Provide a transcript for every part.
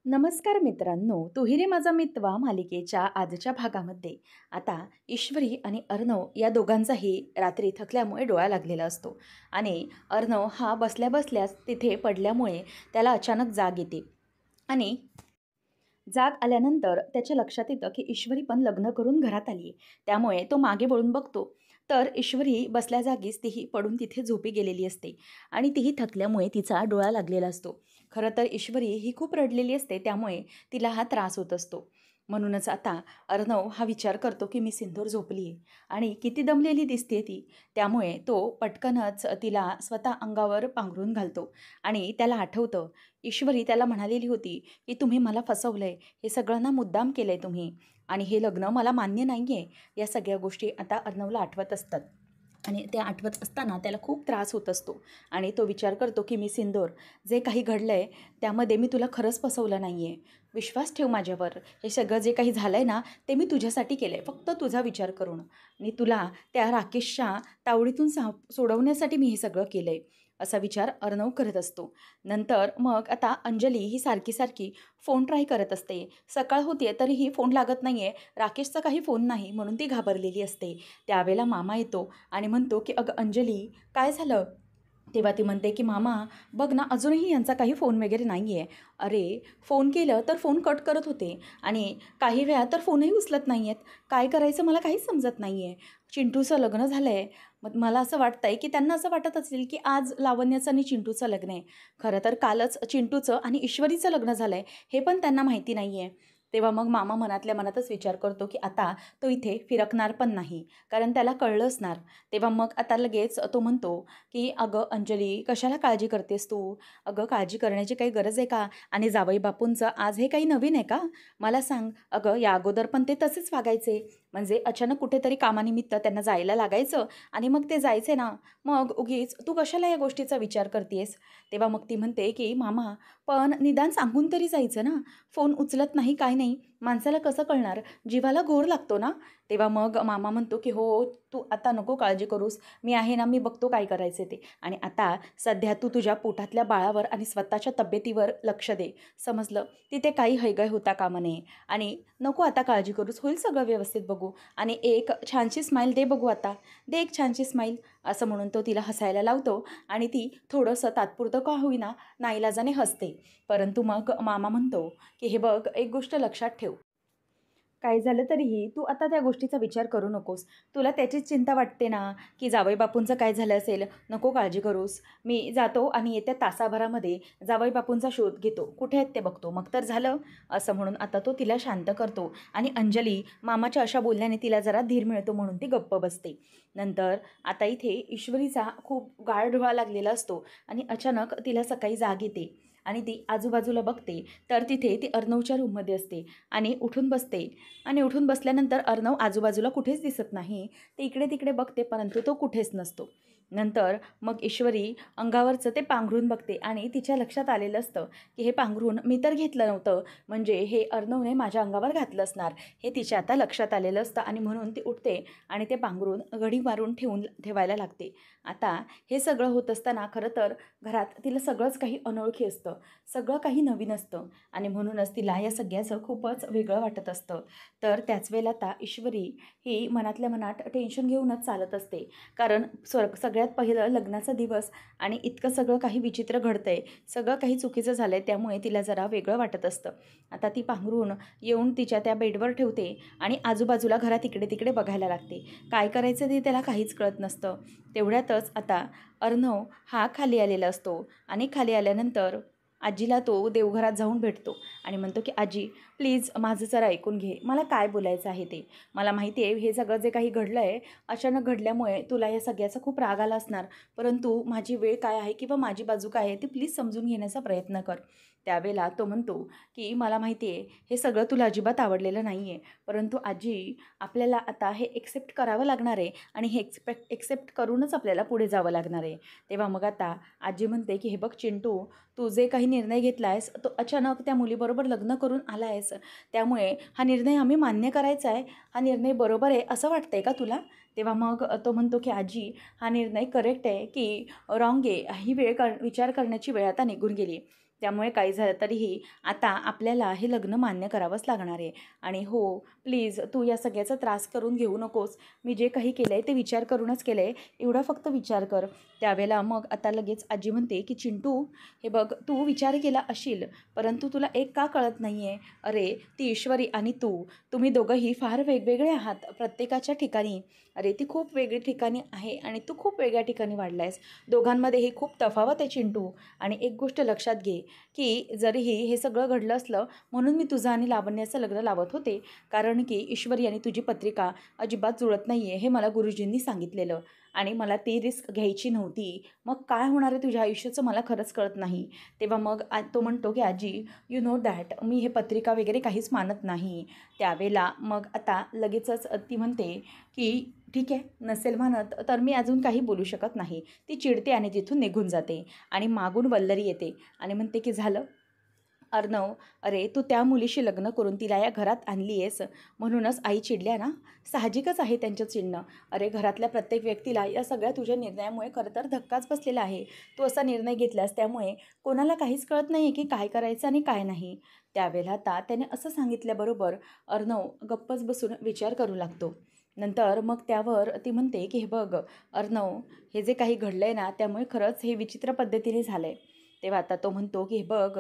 नमस्कार मित्रांनो, "तू रे माझा मितवा" मालिकेच्या आजच्या भागामध्ये आता ईश्वरी आणि अर्णव या दोघांचाही रात्री थकल्यामुळे डोळा लागलेला असतो आणि अर्णव हा बसल्याबसल्याच तिथे पडल्यामुळे त्याला अचानक जाग येते आणि जाग आल्यानंतर त्याच्या लक्षात येतं की ईश्वरी पण लग्न करून घरात आली आहे. त्यामुळे तो मागे वळून बघतो, तर ईश्वरी बसल्या जागीच तीही पडून तिथे झोपी गेलेली असते आणि तीही थकल्यामुळे तिचा डोळा लागलेला असतो. खरं तर ईश्वरी ही खूप रडलेली असते, त्यामुळे तिला हा त्रास होत असतो. म्हणूनच आता अर्णव हा विचार करतो की मी सिंदूर झोपली आहे आणि किती दमलेली दिसते ती. त्यामुळे तो पटकनच तिला स्वतः अंगावर पांघरून घालतो आणि त्याला आठवतं, ईश्वरी त्याला म्हणालेली होती की तुम्ही मला फसवलंय, हे सगळं ना मुद्दाम केलंय तुम्ही आणि हे लग्न मला मान्य नाही आहे. या सगळ्या गोष्टी आता अर्णवला आठवत असतात आणि ते आठवत असताना त्याला खूप त्रास होत असतो आणि तो विचार करतो की मी सिंदूर, जे काही घडलंय त्यामध्ये मी तुला खरंच फसवलं नाही आहे. विश्वास ठेव माझ्यावर. हे सगळं जे काही झालंय ना, ते मी तुझ्यासाठी केलंय, फक्त तुझा विचार करून. आणि तुला त्या राकेशच्या तावडीतून सोडवण्यासाठी मी हे सगळं केलंय. असा विचार अर्णव करत असतो. नंतर मग आता अंजली ही सारखी फोन ट्राय करत असते. सकाळ होते तरीही फोन लागत नाही आहे. राकेशचा काही फोन नाही म्हणून ती घाबरलेली असते. त्यावेळेला मामा येतो आणि म्हणतो की "अगं अंजली, काय झालं?" तेव्हा ती म्हणते की "मामा, बघ ना, अजूनही यांचा काही फोन वगैरे नाही आहे." "अरे, फोन केलं तर फोन कट करत होते आणि काही वेळा तर फोनही उचलत नाही आहेत. काय करायचं मला काहीच समजत नाही आहे. चिंटूचं लग्न झालं आहे." मग मला असं वाटतंय की त्यांना असं वाटत असेल की आज लावण्याचं आणि चिंटूचं लग्न आहे. खरं तर कालच चिंटूचं आणि ईश्वरीचं लग्न झालं आहे, हे पण त्यांना माहिती नाही आहे. तेव्हा मग मामा मनातल्या मनातच विचार करतो की आता तो इथे फिरकणार पण नाही, कारण त्याला कळलं असणार. तेव्हा मग आता लगेच तो म्हणतो की "अगं अंजली, कशाला काळजी करतेस तू? अगं काळजी करण्याची काही गरज आहे का? आणि जावई बापूंचं आज हे काही नवीन आहे का? मला सांग, अगं या अगोदर पण ते तसेच वागायचे. म्हणजे अचानक कुठेतरी कामानिमित्त त्यांना जायला लागायचं आणि मग ते जायचे ना, मग उगीच तू कशाला या गोष्टीचा विचार करतेस?" तेव्हा मग ती म्हणते की "मामा, पण निदान सांगून तरी जायचं ना. फोन उचलत नाही, काय नाही. माणसाला कसं कळणार? जीवाला घोर लागतो ना." तेव्हा मग मामा म्हणतो की "हो, तू आता नको काळजी करूस. मी आहे ना, मी बघतो काय करायचे ते. आणि आता सध्या तू तुझ्या पोटातल्या बाळावर आणि स्वतःच्या तब्येतीवर लक्ष दे. समजलं? तिथे काही हयगय होता कामा नये आणि नको आता काळजी करूस. होईल सगळं व्यवस्थित बघू आणि एक छानशी स्माईल दे बघू आता. दे एक छानशी स्माईल." असं म्हणून तो तिला हसायला लावतो आणि ती थोडंसं तात्पुरतं का होईना नाईलाजाने हसते. परंतु मग मामा म्हणतो की "हे बघ, एक गोष्ट लक्षात ठेव. काही झालं तरीही तू आता त्या गोष्टीचा विचार करू नकोस. तुला त्याचीच चिंता वाटते ना, की जावई बापूंचं काय झालं असेल? नको काळजी करूस. मी जातो आणि येत्या तासाभरामध्ये जावई बापूंचा शोध घेतो. कुठे आहेत ते बघतो. मग तर झालं." असं म्हणून आता तो तिला शांत करतो आणि अंजली मामाच्या अशा बोलण्याने तिला जरा धीर मिळतो म्हणून ती गप्प बसते. नंतर आता इथे ईश्वरीचा खूप गाढ डोळा लागलेला असतो आणि अचानक तिला सकाळी जाग येते आणि ती आजूबाजूला बघते, तर तिथे ती अर्णवच्या रूममध्ये असते आणि उठून बसते आणि उठून बसल्यानंतर अर्णव आजूबाजूला कुठेच दिसत नाही. ती इकडे-तिकडे बघते, परंतु तो कुठेच नसतो. नंतर मग ईश्वरी अंगावरचं ते पांघरून बघते आणि तिच्या लक्षात आलेलं असतं, की हे पांघरून मी तर घेतलं नव्हतं, म्हणजे हे अर्णवने माझ्या अंगावर घातलं असणार. हे तिच्या आता लक्षात आलेलं असतं आणि म्हणून ती उठते आणि ते पांघरून घडी मारून ठेवायला लागते. आता हे सगळं होत असताना खरं तर घरात तिला सगळंच काही अनोळखी असतं, सगळं काही नवीन असतं आणि म्हणूनच तिला या सगळ्याचं खूपच वेगळं वाटत असतं. तर त्याच वेळेला आता ईश्वरी ही मनातल्या मनात टेन्शन घेऊनच चालत असते. कारण सगळ्यात पहिलं लग्नाचा दिवस आणि इतकं सगळं काही विचित्र घडतंय, सगळं काही चुकीचं झालंय, त्यामुळे तिला जरा वेगळं वाटत असतं. आता ती पांघरून येऊन तिच्या त्या बेडवर ठेवते आणि आजूबाजूला घरात इकडे-तिकडे बघायला लागते. काय करायचं ते त्याला काहीच कळत नसतं. तेवढ्यातच आता अर्णव हा खाली आलेला असतो आणि खाली आल्यानंतर आजीला तो देवघरात जाऊन भेटतो आणि म्हणतो की "आजी, प्लीज माझं जरा ऐकून घे. मला काय बोलायचं आहे ते. मला माहिती आहे हे सगळं जे काही घडलं आहे, अचानक घडल्यामुळे तुला या सगळ्याचा खूप राग आला असणार. परंतु माझी वेळ काय आहे किंवा माझी बाजू काय आहे ती प्लीज समजून घेण्याचा प्रयत्न कर." त्यावेळेला तो म्हणतो की "मला माहिती आहे हे सगळं तुला अजिबात आवडलेलं नाही आहे. परंतु आजी, आपल्याला आता हे एक्सेप्ट करावं लागणार आहे आणि हे एक्सेप्ट करूनच आपल्याला पुढे जावं लागणार आहे." तेव्हा मग आता आजी म्हणते की "हे बघ चिंटू, तू जे काही निर्णय घेतला आहेस तो अचानक त्या मुलीबरोबर लग्न करून आला आहेस. त्यामुळे हा निर्णय आम्ही मान्य करायचा आहे. हा निर्णय बरोबर आहे असं वाटतंय का तुला?" तेव्हा मग तो म्हणतो की "आजी, हा निर्णय करेक्ट आहे की रॉंग आहे, ही वेळ विचार करण्याची वेळ आता निघून गेली." त्यामुळे काही झालं तरीही आता आपल्याला हे लग्न मान्य करावंच लागणार आहे. आणि हो, प्लीज तू या सगळ्याचा त्रास करून घेऊ नकोस. मी जे काही केलं आहे ते विचार करूनच केलं आहे, एवढा फक्त विचार कर. त्यावेळेला मग आता लगेच आजी म्हणते की चिंटू, हे बघ, तू विचार केला असशील, परंतु तुला एक का कळत नाही आहे? अरे, ती ईश्वरी आणि तुम्ही दोघंही फार वेगवेगळे आहात प्रत्येकाच्या ठिकाणी. अरे, ती खूप वेगळी ठिकाणी आहे आणि तू खूप वेगळ्या ठिकाणी वाढला आहेस. दोघांमध्येही खूप तफावत आहे चिंटू. आणि एक गोष्ट लक्षात घे की जरीही हे सगळं घडलं असलं म्हणून मी तुझं आणि लावण्याचं लग्न लावत होते, कारण की ईश्वरी आणि तुझी पत्रिका अजिबात जुळत नाही आहे हे मला गुरुजींनी सांगितलेलं आणि मला ती रिस्क घ्यायची नव्हती. मग काय होणार आहे तुझ्या आयुष्याचं मला खरंच कळत नाही. तेव्हा मग तो म्हणतो की आजी, यू नो दॅट मी हे पत्रिका वगैरे काहीच मानत नाही. त्यावेळेला मग आता लगेचच ती म्हणते की ठीक आहे, नसेल मानत तर मी अजून काही बोलू शकत नाही. ती चिडते आणि तिथून निघून जाते आणि मागून वल्लरी येते आणि म्हणते की झालं अर्णव, अरे तू त्या मुलीशी लग्न करून तिला या घरात आणली आहेस म्हणूनच आई चिडल्या ना. साहजिकच आहे त्यांचं चिडणं. अरे, घरातल्या प्रत्येक व्यक्तीला या सगळ्या तुझ्या निर्णयामुळे खरं तर धक्काच बसलेला आहे. तू असा निर्णय घेतलास त्यामुळे कोणाला काहीच कळत नाही की काय करायचं आणि काय नाही. त्यावेळेला आता त्याने असं सांगितल्याबरोबर अर्णव गप्पच बसून विचार करू लागतो. नंतर मग त्यावर ती म्हणते की हे बघ अर्णव, हे जे काही घडलं आहे ना त्यामुळे खरंच हे विचित्र पद्धतीने झालं आहे. तेव्हा आता तो म्हणतो की हे बघ,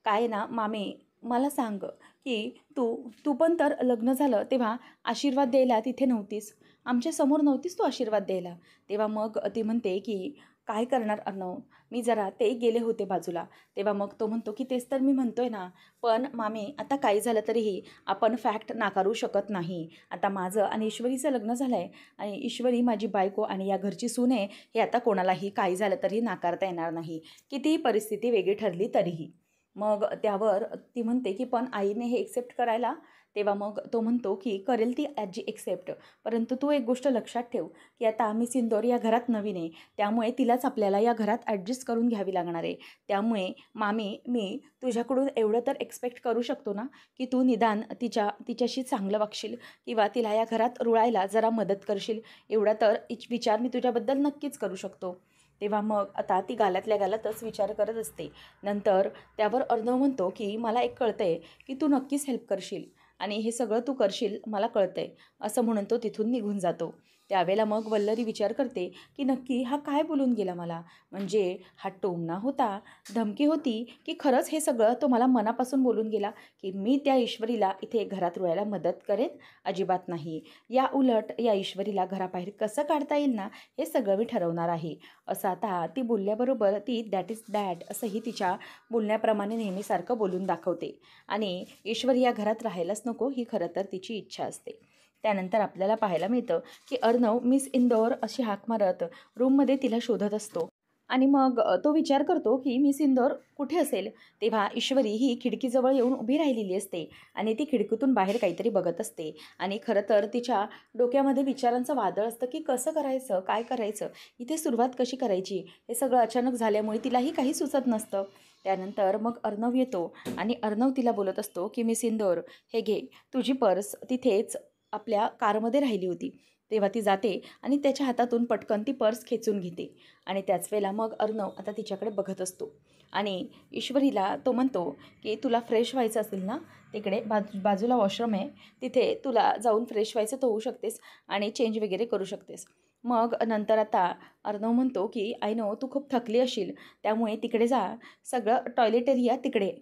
काय ना मामी, मला सांग की तू तू पण तर लग्न झालं तेव्हा आशीर्वाद द्यायला तिथे नव्हतीस, आमच्यासमोर नव्हतीस तू आशीर्वाद द्यायला. तेव्हा मग ती म्हणते की काय करणार अर्णव, मी जरा ते गेले होते बाजूला. तेव्हा मग तो म्हणतो की तेच तर मी म्हणतोय ना, पण मामी आता काही झालं तरीही आपण फॅक्ट नाकारू शकत नाही. आता माझं आणि ईश्वरीचं लग्न झालं आहे आणि ईश्वरी माझी बायको आणि या घरची सून आहे, हे आता कोणालाही काही झालं तरी नाकारता येणार नाही, कितीही परिस्थिती वेगळी ठरली तरीही. मग त्यावर ती म्हणते की पण आईने हे एक्सेप्ट करायला. तेव्हा मग तो म्हणतो की करेल ती आजी एक्सेप्ट, परंतु तू एक गोष्ट लक्षात ठेव की आता आम्ही सिंदोर या घरात नवीन आहे, त्यामुळे तिलाच आपल्याला या घरात ॲडजस्ट करून घ्यावी लागणार आहे. त्यामुळे मामी, मी तुझ्याकडून एवढं तर एक्सपेक्ट करू शकतो ना की तू निदान तिच्याशी चांगलं वागशील किंवा तिला या घरात रुळायला जरा मदत करशील, एवढा तर विचार मी तुझ्याबद्दल नक्कीच करू शकतो. तेव्हा मग आता ती गालातल्या गालातच विचार करत असते. नंतर त्यावर अर्णव म्हणतो की मला एक कळतंय की तू नक्कीच हेल्प करशील आणि हे सगळं तू करशील मला कळतंय, असं म्हणून तो तिथून निघून जातो. त्यावेळेला मग वल्लरी विचार करते की नक्की हा काय बोलून गेला मला, म्हणजे हा टोमणा होता, धमकी होती, की खरंच हे सगळं तो मला मनापासून बोलून गेला की मी त्या ईश्वरीला इथे घरात रुळायला मदत करेन. अजिबात नाही. या उलट या ईश्वरीला घराबाहेर कसं काढता येईल ना, हे सगळं मी ठरवणार आहे. असं आता ती बोलल्याबरोबर ती दॅट इज दॅट असंही तिच्या बोलण्याप्रमाणे नेहमीसारखं बोलून दाखवते आणि ईश्वरी या घरात राहायलाच नको ही खरं तर तिची इच्छा असते. त्यानंतर आपल्याला पाहायला मिळतं की अर्णव मिस इंदौर अशी हाक मारत रूममध्ये तिला शोधत असतो आणि मग तो विचार करतो की मिस इंदौर कुठे असेल. तेव्हा ईश्वरी ही खिडकीजवळ येऊन उभी राहिलेली असते आणि ती खिडकीतून बाहेर काहीतरी बघत असते आणि खरं तर तिच्या डोक्यामध्ये विचारांचं वादळ असतं की कसं करायचं, काय करायचं, इथे सुरुवात कशी करायची, हे सगळं अचानक झाल्यामुळे तिलाही काही सुचत नसतं. त्यानंतर मग अर्णव येतो आणि अर्णव तिला बोलत असतो की मिस इंदौर, हे घे, तुझी पर्स तिथेच आपल्या कारमध्ये राहिली होती. तेव्हा ती जाते आणि त्याच्या हातातून पटकन ती पर्स खेचून घेते आणि त्याच वेळेला मग अर्णव आता तिच्याकडे बघत असतो आणि ईश्वरीला तो म्हणतो की तुला फ्रेश व्हायचं असेल ना, तिकडे बाजूला वॉशरूम आहे, तिथे तुला जाऊन फ्रेश व्हायचं तर होऊ शकतेस आणि चेंज वगैरे करू शकतेस. मग नंतर आता अर्णव म्हणतो की आय नो तू खूप थकली असशील, त्यामुळे तिकडे जा, सगळं टॉयलेट एरिया तिकडे.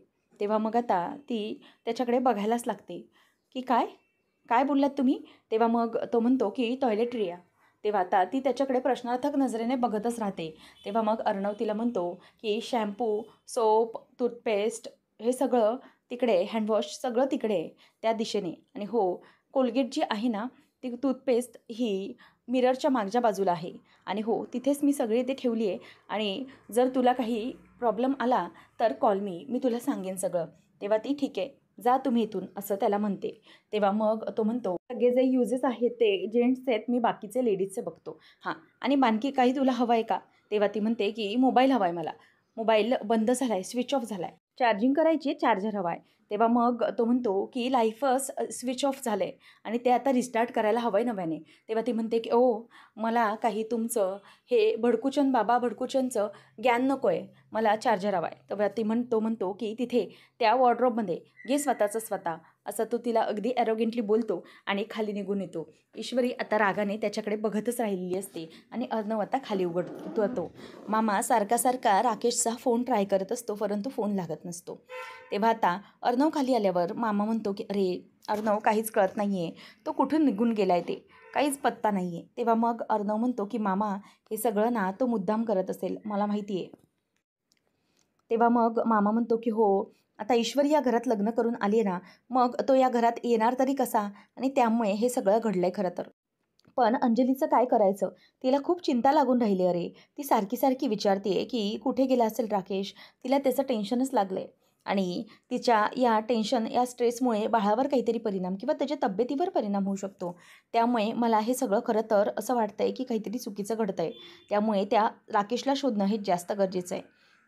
तेव्हा मग आता ती त्याच्याकडे बघायलाच लागते की काय काय बोललात तुम्ही. तेव्हा मग तो म्हणतो की टॉयलेट एरिया. तेव्हा आता ती त्याच्याकडे प्रश्नार्थक नजरेने बघतच राहते. तेव्हा मग अर्णव तिला म्हणतो की शॅम्पू, सोप, टूथपेस्ट हे सगळं तिकडे, हँडवॉश सगळं तिकडे त्या दिशेने. आणि हो, कोलगेट जी आहे ना, ती टूथपेस्ट ही मिररच्या मागच्या बाजूला आहे आणि हो तिथेच मी सगळी ते ठेवली आहे आणि जर तुला काही प्रॉब्लेम आला तर कॉल मी तुला सांगेन सगळं. तेव्हा ती ठीक आहे, जा तुम्ही इथून, असं त्याला म्हणते. तेव्हा मग तो म्हणतो सगळे जे युजेस आहेत ते जेंट्स आहेत, मी बाकीचे लेडीजचे बघतो. हां, आणि बाकी काही तुला हवं आहे का. तेव्हा ती म्हणते की मोबाईल हवा आहे मला, मोबाईल बंद झाला आहे, स्विच ऑफ झाला आहे, चार्जिंग करायची, चार्जर हवा आहे. तेव्हा मग तो म्हणतो की लाईफच स्विच ऑफ झालं आहे आणि ते आता रिस्टार्ट करायला हवं आहे नव्याने. तेव्हा ती म्हणते की ओ मला काही तुमचं हे भडकूचंद बाबा भडकूचंदचं ज्ञान नको आहे, मला चार्जर हवा आहे. तेव्हा तो म्हणतो की तिथे त्या वॉर्डरोबमध्ये घे स्वतःचं स्वतः, असं तो तिला अगदी ॲरोगेंटली बोलतो आणि खाली निघून येतो. ईश्वरी आता रागाने त्याच्याकडे बघतच राहिलेली असते आणि अर्णव आता खाली उघडतो. मामा सारखा राकेशचा फोन ट्राय करत असतो, परंतु फोन लागत नसतो. तेव्हा आता अर्णव खाली आल्यावर मामा म्हणतो की अरे अर्णव काहीच कळत नाही आहे, तो कुठून निघून गेला आहे, ते काहीच पत्ता नाही आहे. तेव्हा मग अर्णव म्हणतो की मामा हे सगळं ना तो मुद्दाम करत असेल, मला माहिती आहे. तेव्हा मग मामा म्हणतो की हो, आता ईश्वरी या घरात लग्न करून आली आहे ना, मग तो या घरात येणार तरी कसा, आणि त्यामुळे हे सगळं घडलं आहे खरं तर. पण अंजलीचं काय करायचं? तिला खूप चिंता लागून राहिली अरे. ती सारखी विचारते की कुठे गेला असेल राकेश? तिला त्याचं टेन्शनच लागलं आहे आणि तिच्या या टेन्शन, या स्ट्रेसमुळे बाळावर काहीतरी परिणाम किंवा त्याच्या तब्येतीवर परिणाम होऊ शकतो. त्यामुळे मला हे सगळं खरं तर असं वाटतं आहे की काहीतरी चुकीचं घडतं आहे. त्यामुळे त्या राकेशला शोधणं हे जास्त गरजेचं आहे.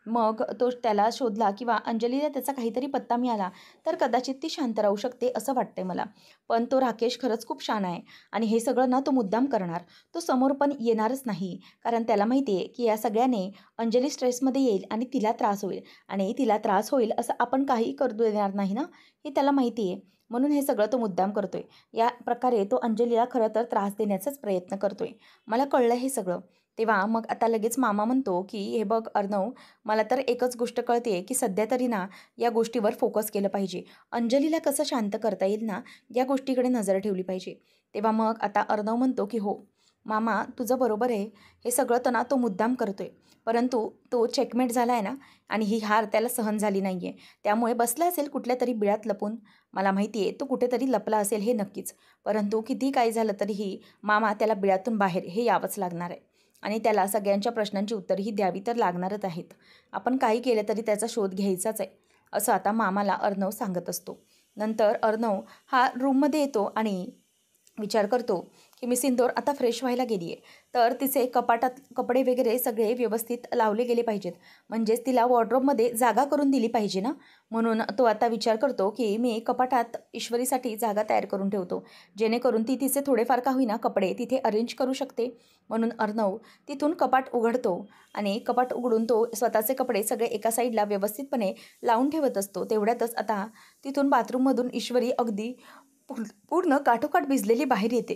मग तो त्याला शोधला किंवा अंजलीला त्याचा काहीतरी पत्ता मिळाला तर कदाचित ती शांत राहू शकते असं वाटतंय मला. पण तो राकेश खरंच खूप शहाणा आहे आणि हे सगळं ना तो मुद्दाम करणार. तो समोर पण येणारच नाही, कारण त्याला माहिती आहे की या सगळ्याने अंजली स्ट्रेसमध्ये येईल आणि तिला त्रास होईल, आणि तिला त्रास होईल असं आपण काही करू देणार नाही ना, हे त्याला माहिती आहे. म्हणून हे सगळं तो मुद्दाम करतोय. या प्रकारे तो अंजलीला खरं तर त्रास देण्याचाच प्रयत्न करतोय. मला कळलं हे सगळं. तेव्हा मग आता लगेच मामा म्हणतो की हे बघ अर्णव, मला तर एकच गोष्ट कळते की सध्या तरी ना या गोष्टीवर फोकस केलं पाहिजे. अंजलीला कसं शांत करता येईल ना, या गोष्टीकडे नजर ठेवली पाहिजे. तेव्हा मग आता अर्णव म्हणतो की हो मामा, तुझं बरोबर आहे. हे सगळं तर ना तो मुद्दाम करतोय, परंतु तो चेकमेट झाला आहे ना, आणि ही हार त्याला सहन झाली नाही आहे. त्यामुळे बसला असेल कुठल्या तरी बिळात लपून. मला माहिती आहे तो कुठेतरी लपला असेल हे नक्कीच. परंतु किती काही झालं तरीही मामा त्याला बिळातून बाहेर हे यावंच लागणार आहे आणि त्याला सगळ्यांच्या प्रश्नांची उत्तरही द्यावी तर लागणारच आहेत. आपण काही केलं तरी त्याचा शोध घ्यायचाच आहे, असं आता मामाला अर्णव सांगत असतो. नंतर अर्णव हा रूममध्ये येतो आणि विचार करतो की मिस इंदोर आता फ्रेश व्हायला गेली आहे, तर तिचे कपाटात कपडे वगैरे सगळे व्यवस्थित लावले गेले पाहिजेत, म्हणजेच तिला वॉर्डरोबमध्ये जागा करून दिली पाहिजे ना. म्हणून तो आता विचार करतो की मी कपाटात ईश्वरीसाठी जागा तयार करून ठेवतो, जेणेकरून ती तिचे थोडेफार का होईना कपडे तिथे अरेंज करू शकते. म्हणून अर्णव तिथून कपाट उघडतो आणि कपाट उघडून तो स्वतःचे कपडे सगळे एका साईडला व्यवस्थितपणे लावून ठेवत असतो. तेवढ्यातच आता तिथून बाथरूममधून ईश्वरी अगदी पूर्ण काठोकाठ भिजलेली बाहेर येते.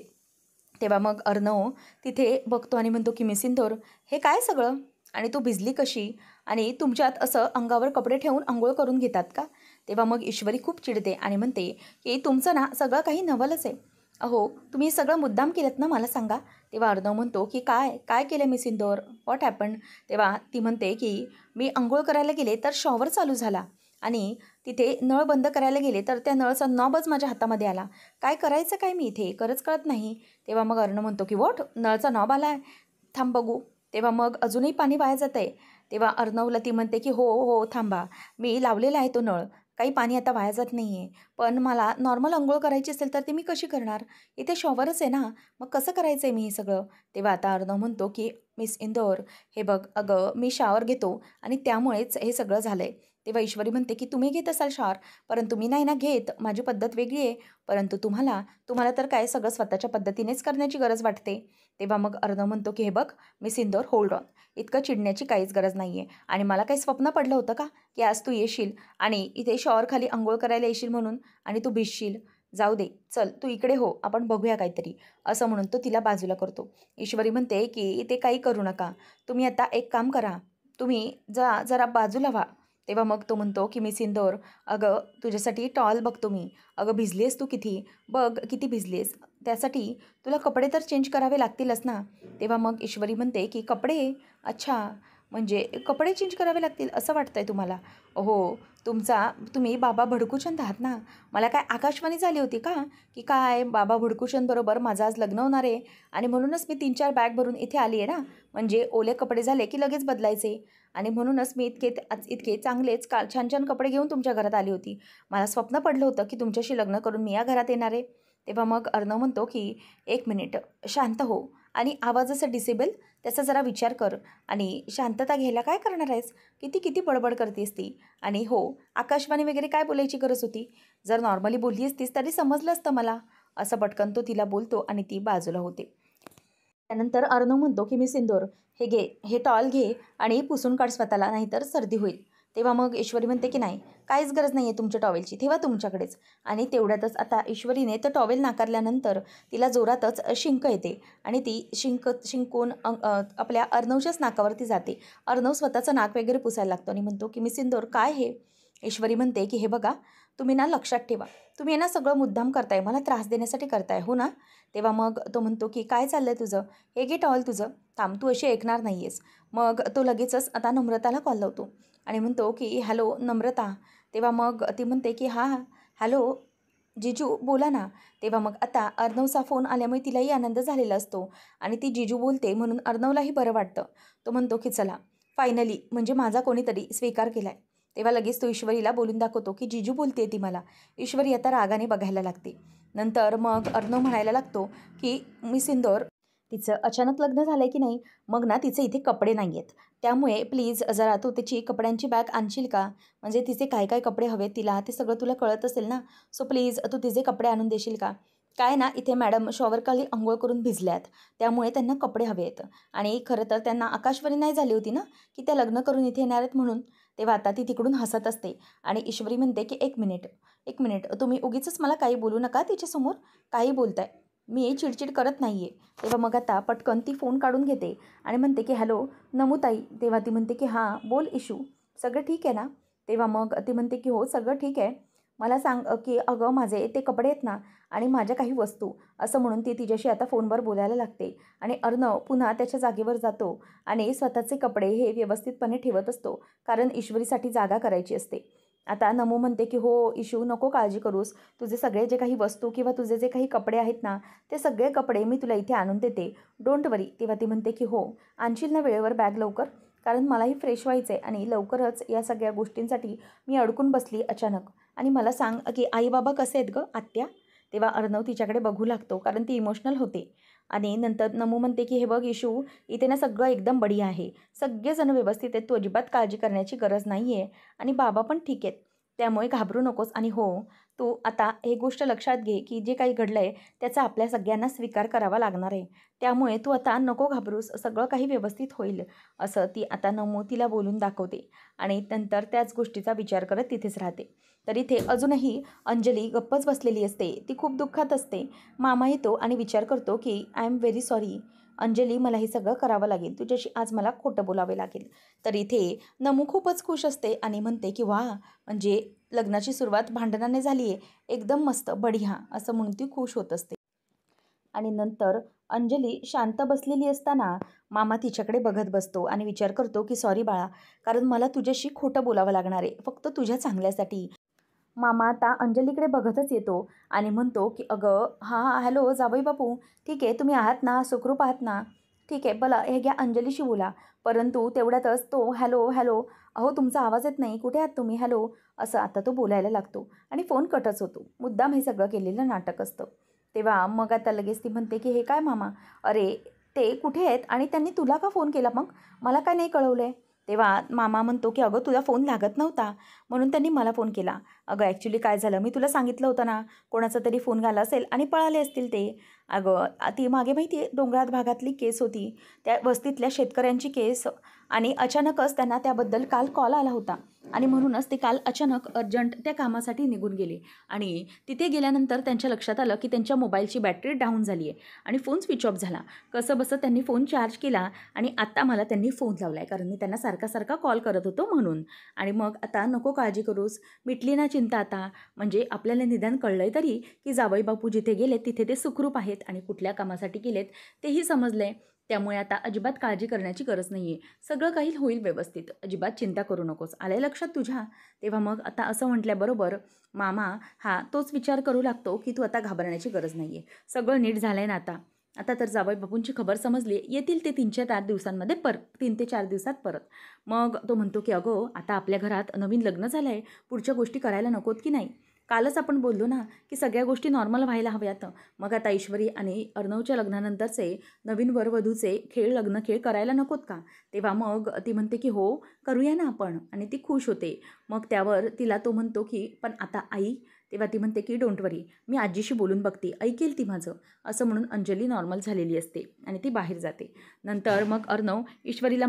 तेव्हा मग अर्णव तिथे बघतो आणि म्हणतो की मिस इंदोर, हे काय सगळं, आणि तू भिजली कशी, आणि तुमच्यात असं अंगावर कपडे ठेवून अंघोळ करून घेतात का? तेव्हा मग ईश्वरी खूप चिडते आणि म्हणते की तुमचं ना सगळं काही नवलच आहे. अहो तुम्ही सगळं मुद्दाम केलं ना, मला सांगा. तेव्हा अर्णव म्हणतो की काय काय केलं मिस इंदोर, व्हॉट हॅपन? तेव्हा ती म्हणते की मी अंघोळ करायला गेले तर शॉवर चालू झाला आणि तिथे नळ बंद करायला गेले तर त्या नळचा नॉबच माझ्या हातामध्ये आला. काय करायचं काय मी इथे, खरंच कळत नाही. तेव्हा मग अर्णव म्हणतो की वॉट, नळचा नॉब आला आहे, थांब बघू. तेव्हा मग अजूनही पाणी वाया जातं आहे. तेव्हा अर्णवला ती म्हणते की हो हो थांबा, मी लावलेला आहे तो नळ, काही पाणी आता वाया जात नाही आहे. पण मला नॉर्मल अंघोळ करायची असेल तर ती मी कशी करणार, इथे शॉवरच आहे ना, मग कसं करायचं आहे मी हे सगळं. तेव्हा आता अर्णव म्हणतो की मिस इंदोर, हे बघ अगं मी शॉवर घेतो आणि त्यामुळेच हे सगळं झालं आहे. तेव्हा ईश्वरी म्हणते की तुम्ही घेत असाल शॉवर, परंतु मी नाही ना घेत, माझी पद्धत वेगळी आहे. परंतु तुम्हाला तर काय सगळं स्वतःच्या पद्धतीनेच करण्याची गरज वाटते. तेव्हा मग अर्णव म्हणतो की हे बघ मिस इंदोर, होल्ड ऑन, इतकं चिडण्याची काहीच गरज नाही आहे. आणि मला काही स्वप्न पडलं होतं का की आज तू येशील आणि इथे शॉवरखाली अंघोळ करायला येशील म्हणून, आणि तू भिजशील. जाऊ दे, चल तू इकडे हो, आपण बघूया काहीतरी, असं म्हणून तो तिला बाजूला करतो. ईश्वरी म्हणते की ते काही करू नका, तुम्ही आता एक काम करा, तुम्ही जरा बाजूला व्हा. तेव्हा मग तो म्हणतो की मिस इंदोर, अगं तुझ्यासाठी टॉल बघतो मी, अगं भिजलीस तू किती, बघ किती भिजलीस, त्यासाठी तुला कपडे तर चेंज करावे लागतीलच ना. तेव्हा मग ईश्वरी म्हणते की कपडे, अच्छा म्हणजे कपडे चेंज करावे लागतील असं वाटतंय तुम्हाला? हो, तुम्ही बाबा भडकूचंद आहात ना, मला काय आकाशवाणी झाली होती का की काय बाबा भडकूचंद बरोबर माझं आज लग्न होणार आहे आणि म्हणूनच मी 3-4 बॅग भरून इथे आली आहे ना, म्हणजे ओले कपडे झाले की लगेच बदलायचे, आणि म्हणूनच मी इतके चांगलेच छान छान कपडे घेऊन तुमच्या घरात आली होती. मला स्वप्न पडलं होतं की तुमच्याशी लग्न करून मी या घरात येणार आहे. तेव्हा मग अर्णव म्हणतो की एक मिनिट शांत हो, आणि आवाजाचं डिसेबल त्याचा जरा विचार कर आणि शांतता घ्यायला काय करणार आहेस? किती किती बडबड करतेस ती. आणि हो, आकाशवाणी वगैरे काय बोलायची गरज होती? जर नॉर्मली बोलली असतीस तरी समजलं असतं मला. असं पटकन तो तिला बोलतो आणि ती बाजूला होते. त्यानंतर अर्णव म्हणतो की मी सिंदूर, हे घे, हे टॉल घे आणि पुसून काढ स्वतःला, नाहीतर सर्दी होईल. तेव्हा मग ईश्वरी म्हणते की नाही, काहीच गरज नाही आहे तुमच्या टॉवेलची, ठेवा तुमच्याकडेच. आणि तेवढ्यातच आता ईश्वरीने तो टॉवेल नाकारल्यानंतर तिला जोरातच शिंक येते आणि ती शिंकून आपल्या अर्णवच्याच नाकावरती जाते. अर्णव स्वतःचं नाक वगैरे पुसायला लागतो आणि म्हणतो की मी सिंदूर, काय हे? ईश्वरी म्हणते की हे बघा, तुम्ही ना लक्षात ठेवा, तुम्ही ना सगळं मुद्दाम करताय, मला त्रास देण्यासाठी करताय हो ना? तेव्हा मग तो म्हणतो की काय चाललं आहे तुझं? हे घे टॉवेल तुझं, थांब, तू अशी ऐकणार नाही आहेस. मग तो लगेचच आता नम्रताला कॉल लावतो आणि म्हणतो की हॅलो नम्रता. तेव्हा मग ती म्हणते की हां हॅलो जिजू बोला ना. तेव्हा मग आता अर्णवचा फोन आल्यामुळे तिलाही आनंद झालेला असतो आणि ती जिजू बोलते म्हणून अर्णवलाही बरं वाटतं. तो म्हणतो की चला, फायनली म्हणजे माझा कोणीतरी स्वीकार केला आहे. तेव्हा लगेच तो ईश्वरीला बोलून दाखवतो की जिजू बोलते ती मला. ईश्वरी आता रागाने बघायला लागते. नंतर मग अर्णव म्हणायला लागतो की मी सिंदूर, तिचं अचानक लग्न झालं आहे की नाही, मग ना तिचे इथे कपडे नाही आहेत. त्यामुळे प्लीज जरा तू त्याची कपड्यांची बॅग आणशील का? म्हणजे तिचे काय काय कपडे हवेत तिला ते सगळं तुला कळत असेल ना. सो प्लीज तू तिचे कपडे आणून देशील का? काय ना इथे मॅडम शॉवरखाली अंघोळ करून भिजल्यात, त्यामुळे त्यांना कपडे हवे आहेत. आणि खरं तर त्यांना आकाशवाणी नाही झाली होती ना की त्या लग्न करून इथे येणार आहेत म्हणून. तेव्हा आता ती तिकडून हसत असते आणि ईश्वरी म्हणते की एक मिनिट तुम्ही उगीचच मला काही बोलू नका तिच्यासमोर, काही बोलताय, मी चिडचिड करत नाही आहे. तेव्हा मग आता पटकन ती फोन काढून घेते आणि म्हणते की हॅलो नमुताई. तेव्हा ती म्हणते की हां बोल इशू, सगळं ठीक आहे ना? तेव्हा मग ती म्हणते की हो सगळं ठीक आहे, मला सांग की अगं माझे ते कपडे आहेत ना आणि माझ्या काही वस्तू, असं म्हणून ती तिच्याशी आता फोनवर बोलायला लागते. आणि अर्णव पुन्हा त्याच्या जागेवर जातो आणि स्वतःचे कपडे हे व्यवस्थितपणे ठेवत असतो, कारण ईश्वरीसाठी जागा करायची असते. आता नमू म्हणते की हो इशू नको काळजी करूस, तुझे सगळे जे काही वस्तू किंवा तुझे जे काही कपडे आहेत ना ते सगळे कपडे मी तुला इथे आणून देते, डोंट वरी. तेव्हा ती म्हणते की हो आणशील ना वेळेवर बॅग लवकर, कारण मलाही फ्रेश व्हायचं आहे आणि लवकरच या सगळ्या गोष्टींसाठी मी अडकून बसली अचानक. आणि मला सांग की आई बाबा कसे आहेत गं आत्या? तेव्हा अर्णव तिच्याकडे बघू लागतो कारण ती इमोशनल होते. आणि नंतर नमू म्हणते की हे बघ इशू, इथे ना सगळं एकदम बढिया आहे, सगळेजण व्यवस्थित आहेत, तू अजिबात काळजी करण्याची गरज नाही आहे आणि बाबा पण ठीक आहेत, त्यामुळे घाबरू नकोस. आणि हो तू आता हे गोष्ट लक्षात घे की जे काही घडलं आहे त्याचा आपल्या सगळ्यांना स्वीकार करावा लागणार आहे, त्यामुळे तू आता नको घाबरूस, सगळं काही व्यवस्थित होईल, असं ती आता नमू तिला बोलून दाखवते. आणि नंतर त्याच गोष्टीचा विचार करत तिथेच राहते. तर इथे अजूनही अंजली गप्पच बसलेली असते, ती खूप दुःखात असते. मामा येतो आणि विचार करतो की I am very sorry Anjali, मला हे सगळं करावं लागेल, तुझ्याशी आज मला खोटं बोलावे लागेल. तर इथे नमू खूपच खुश असते आणि म्हणते की वा, म्हणजे लग्नाची सुरुवात भांडणाने झाली आहे, एकदम मस्त बढिया, असं म्हणून ती खुश होत असते. आणि नंतर अंजली शांत बसलेली असताना मामा तिच्याकडे बघत बसतो आणि विचार करतो की सॉरी बाळा, कारण मला तुझ्याशी खोटं बोलावं लागणार आहे, फक्त तुझ्या चांगल्यासाठी. मामा आता अंजलीकडे बघतच येतो आणि म्हणतो की अगं हां हॅलो जावई बापू, ठीक आहे तुम्ही आहात ना, सुखरूप आहात ना? ठीक आहे बला हे घ्या अंजलीशी बोला. परंतु तेवढ्यातच तो हॅलो हॅलो, अहो तुमचा आवाज येत नाही, कुठे आहात तुम्ही, हॅलो, असं आता तो बोलायला लागतो आणि फोन कटच होतो. मुद्दाम हे सगळं केलेलं नाटक असतं. तेव्हा मग आता लगेच ती म्हणते की हे काय मामा, अरे ते कुठे आहेत आणि त्यांनी तुला का फोन केला, मग मला काय नाही कळवलं आहे? तेव्हा मामा म्हणतो की अगं तुझा फोन लागत नव्हता म्हणून त्यांनी मला फोन केला. अगं ॲक्च्युली काय झालं, मी तुला सांगितलं होतं ना, कोणाचा तरी फोन आला असेल आणि पळाले असतील ते. अगं ती मागे माहिती आहे डोंगरात भागातली केस होती, त्या वस्तीतल्या शेतकऱ्यांची केस, आणि अचानकच त्यांना त्याबद्दल काल कॉल आला होता आणि म्हणूनच ते काल अचानक अर्जंट त्या कामासाठी निघून गेले. आणि तिथे गेल्यानंतर त्यांच्या लक्षात आलं की त्यांच्या मोबाईलची बॅटरी डाऊन झाली आहे आणि फोन स्विच ऑफ झाला. कसं बसं त्यांनी फोन चार्ज केला आणि आत्ता मला त्यांनी फोन लावला आहे, कारण मी त्यांना सारखा सारखा कॉल करत होतो म्हणून. आणि मग आता नको काळजी करूस, मिटली ना चिंता आता, म्हणजे आपल्याला निदान कळलं आहे तरी की जावई बापू जिथे गेलेत तिथे ते सुखरूप आहेत आणि कुठल्या कामासाठी गेलेत तेही समजलं आहे. त्यामुळे आता अजिबात काळजी करण्याची गरज नाही आहे, सगळं काही होईल व्यवस्थित, अजिबात चिंता करू नकोस, आलं लक्षात तुझ्या? तेव्हा मग आता असं म्हटल्याबरोबर मामा हा तोच विचार करू लागतो की तू आता घाबरण्याची गरज नाही आहे, सगळं नीट झालं आहे ना आता. आता तर जावई बापूंची खबर समजली, येतील ते 3-4 दिवसांमध्ये 3 ते 4 दिवसात परत. मग तो म्हणतो की अगो आता आपल्या घरात नवीन लग्न झालं आहे, पुढच्या गोष्टी करायला नकोत की नाही? कालच आपण बोललो ना की सगळ्या गोष्टी नॉर्मल व्हायला हव्यात. मग आता ईश्वरी आणि अर्णवच्या लग्नानंतरचे नवीन वरवधूचे लग्न खेळ करायला नकोत का? तेव्हा मग ती म्हणते की हो करूया ना आपण, आणि ती खुश होते. मग त्यावर तिला तो म्हणतो की पण आता आई. तेव्हा ती म्हणते की डोंट वरी, मी आजीशी बोलून बघते, ऐकेल ती माझं. असं म्हणून अंजली नॉर्मल झालेली असते आणि ती बाहेर जाते. नंतर मग अर्णव ईश्वरीला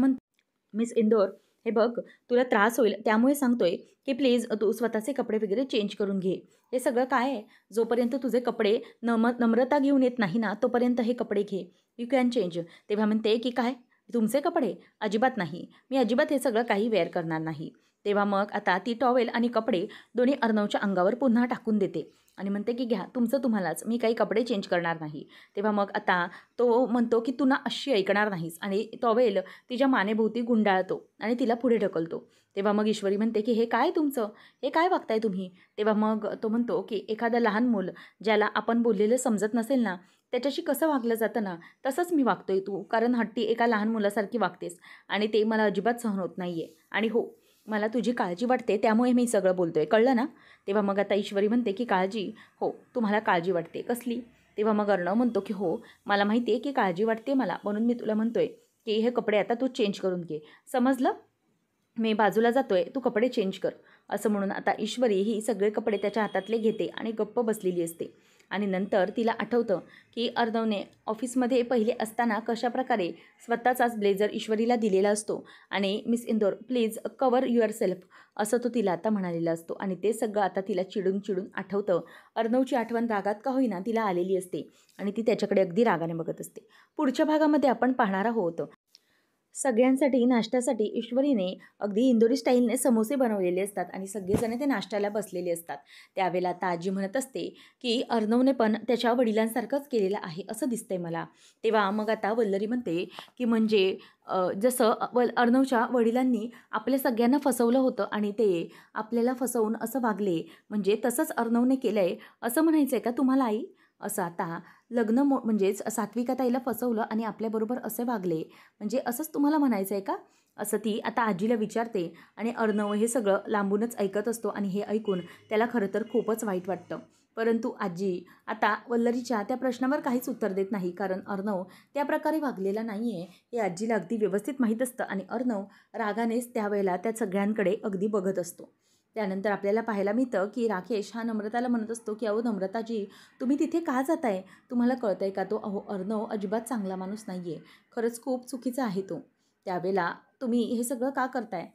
मिस इंदोर, हे बघ तुला त्रास होईल त्यामुळे सांगतोय की प्लीज तू स्वतःचे कपडे वगैरे चेंज करून घे. हे सगळं काय आहे? जोपर्यंत तुझे कपडे नम्रता घेऊन येत नाही ना तोपर्यंत हे कपडे घे, यू कॅन चेंज. तेव्हा म्हणते की काय तुमचे कपडे? अजिबात नाही, मी अजिबात हे सगळं काही वेअर करणार नाही. तेव्हा मग आता ती टॉवेल आणि कपडे दोन्ही अर्णवच्या अंगावर पुन्हा टाकून देते आणि म्हणते की घ्या तुमचं तुम्हालाच, मी काही कपडे चेंज करणार नाही. तेव्हा मग आता तो म्हणतो की तू ना अशी ऐकणार नाहीस, आणि टॉवेल तिच्या मानेभोवती गुंडाळतो आणि तिला पुढे ढकलतो. तेव्हा मग ईश्वरी म्हणते की हे काय तुमचं, हे काय वागताय तुम्ही? तेव्हा मग तो म्हणतो की एखादं लहान मूल ज्याला आपण बोललेलं समजत नसेल ना त्याच्याशी कसं वागलं जातं ना तसंच मी वागतोय, तू कारण हट्टी एका लहान मुलासारखी वागतेस आणि ते मला अजिबात सहन होत नाही आहे. आणि हो, मला तुझी काळजी वाटते त्यामुळे मी सगळं बोलतोय, कळलं ना? तेव्हा मग आता ईश्वरी म्हणते की काळजी? हो, तुम्हाला काळजी वाटते, कसली? तेव्हा मग अर्णव म्हणतो की हो मला माहिती आहे की काळजी वाटते मला, म्हणून मी तुला म्हणतोय की हे कपडे आता तू चेंज करून घे, समजलं? मी बाजूला जातोय, तू कपडे चेंज कर. असं म्हणून आता ईश्वरी ही सगळे कपडे त्याच्या हातातले घेते आणि गप्प बसलेली असते. आणि नंतर तिला आठवतं की अर्णवने ऑफिसमध्ये पहिले असताना कशाप्रकारे स्वतःचाच ब्लेझर ईश्वरीला दिलेला असतो आणि miss Indore please cover your self असं तो तिला आता म्हणालेला असतो. आणि ते सगळं आता तिला चिडून चिडून आठवतं. अर्णवची आठवण रागात का होईना तिला आलेली असते आणि ती त्याच्याकडे अगदी रागाने बघत असते. पुढच्या भागामध्ये आपण पाहणार आहोत सगळ्यांसाठी नाश्त्यासाठी ईश्वरीने अगदी इंदोरी स्टाईलने समोसे बनवलेले असतात आणि सगळेजण ते नाश्त्याला बसलेले असतात. त्यावेळेला आता आजी म्हणत असते की अर्णवने पण त्याच्या वडिलांसारखंच केलेलं आहे असं दिसतंय मला. तेव्हा मग आता वल्लरी म्हणते की म्हणजे जसं अर्णवच्या वडिलांनी आपल्या सगळ्यांना फसवलं होतं आणि ते आपल्याला फसवून असं वागले, म्हणजे तसंच अर्णवने केलं आहे असं म्हणायचं आहे का तुम्हाला आई? असं आता म्हणजेच सात्विका ताईला फसवलं आणि आपल्याबरोबर असे वागले, म्हणजे असंच तुम्हाला म्हणायचं आहे का? असं ती आता आजीला विचारते. आणि अर्णव हे सगळं लांबूनच ऐकत असतो आणि हे ऐकून त्याला खरं तर खूपच वाईट वाटतं. परंतु आजी आता वल्लरीच्या त्या प्रश्नावर काहीच उत्तर देत नाही, कारण अर्णव त्या प्रकारे वागलेला नाही आहे हे आजीला अगदी व्यवस्थित माहीत असतं आणि अर्णव रागानेच त्यावेळेला त्या सगळ्यांकडे अगदी बघत असतो. त्यानंतर आपल्याला पाहायला मिळतं की राकेश हा नम्रताला म्हणत असतो की अहो नम्रताजी, तुम्ही तिथे का जाताय? तुम्हाला कळतं आहे का? तो अहो अर्णव अजिबात चांगला माणूस नाही आहे, खरंच खूप चुकीचा आहे तो. त्यावेळेला तुम्ही हे सगळं का करताय?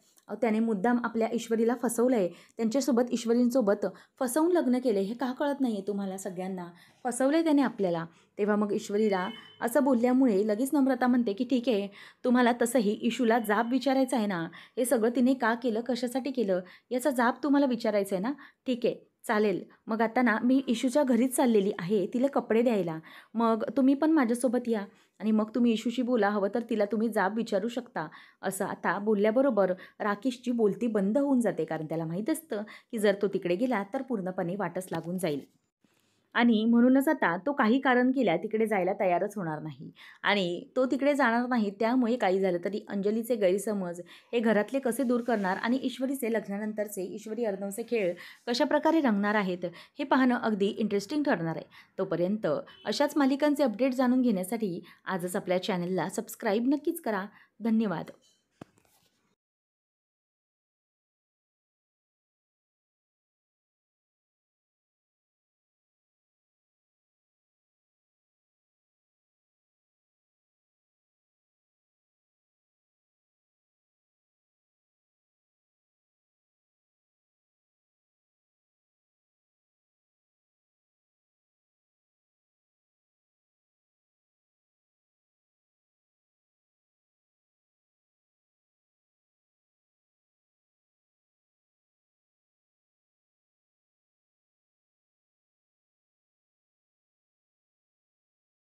त्याने मुद्दाम आपल्या ईश्वरीला फसवलं आहे, त्यांच्यासोबत ईश्वरींसोबत फसवून लग्न केलं हे का कळत नाही आहे तुम्हाला सगळ्यांना? फसवलं आहे त्याने आपल्याला. तेव्हा मग ईश्वरीला असं बोलल्यामुळे लगेच नम्रता म्हणते की ठीक आहे, तुम्हाला तसंही इशूला जाब विचारायचा आहे ना, हे सगळं तिने का केलं, कशासाठी केलं याचा जाब तुम्हाला विचारायचा आहे ना? ठीक आहे, चालेल. मग आता ना मी इशूच्या घरीच चाललेली आहे तिला कपडे द्यायला, मग तुम्ही पण माझ्यासोबत या आणि मग तुम्ही इशूशी बोला, हवं तर तिला तुम्ही जाब विचारू शकता. असं आता बोलल्याबरोबर राकेशची बोलती बंद होऊन जाते, कारण त्याला माहीत असतं की जर तो तिकडे गेला तर पूर्णपणे वाटच लागून जाईल. आणि म्हणूनच आता तो काही कारण केल्या तिकडे जायला तयारच होणार नाही. आणि तो तिकडे जाणार नाही त्यामुळे काही झालं तरी अंजलीचे गैरसमज हे घरातले कसे दूर करणार आणि ईश्वरीचे लग्नानंतरचे ईश्वरी अर्णवचे खेळ कशाप्रकारे रंगणार आहेत हे पाहणं अगदी इंटरेस्टिंग ठरणार आहे. तोपर्यंत अशाच मालिकांचे अपडेट जाणून घेण्यासाठी आजच आपल्या चॅनलला सबस्क्राईब नक्कीच करा. धन्यवाद.